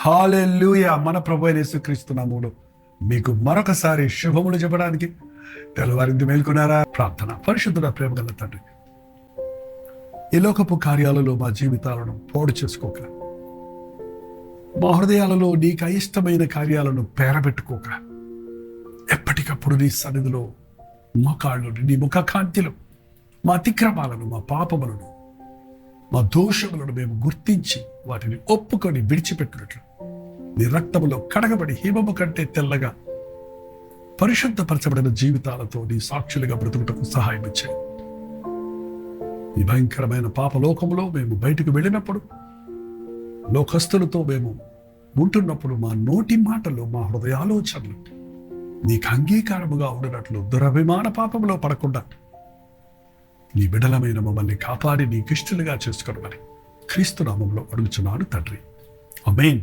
హల్లెలూయా. మన ప్రభు అయిన యేసుక్రీస్తు నామములో మీకు మరొకసారి శుభములు చెప్పడానికి తెల్లవారింది మేల్కొన్నారా? ప్రార్థన. పరిశుద్ధుడ ప్రేమగల తండ్రి, ఈ లోకపు కార్యాలలో మా జీవితాలను పాడు చేసుకోక, మా హృదయాలలో నీకు అయిష్టమైన కార్యాలను పేరబెట్టుకోక, ఎప్పటికప్పుడు నీ సన్నిధిలో మోకాళ్ళు నీ ముఖ కాంతిలో మా అతిక్రమాలను, మా పాపములను, మా దోషములను మేము గుర్తించి వాటిని ఒప్పుకొని విడిచిపెట్టినట్లు నీ రక్తములో కడగబడి హిమము కంటే తెల్లగా పరిశుద్ధపరచబడిన జీవితాలతో నీ సాక్షులుగా బ్రతుకుటకు సహాయం ఇచ్చాయి. ఈ భయంకరమైన పాపలోకంలో మేము బయటకు వెళ్ళినప్పుడు, లోకస్తులతో మేము ఉంటున్నప్పుడు, మా నోటి మాటలు, మా హృదయాలోచనలు నీకు అంగీకారముగా ఉండినట్లు దురభిమాన పాపంలో పడకుండా నీ బిడ్డలమైన మమ్మల్ని కాపాడి నీకిష్టలుగా చేసుకోవమని క్రీస్తు నామములో అడుగుచున్నాను తండ్రి. ఆమేన్.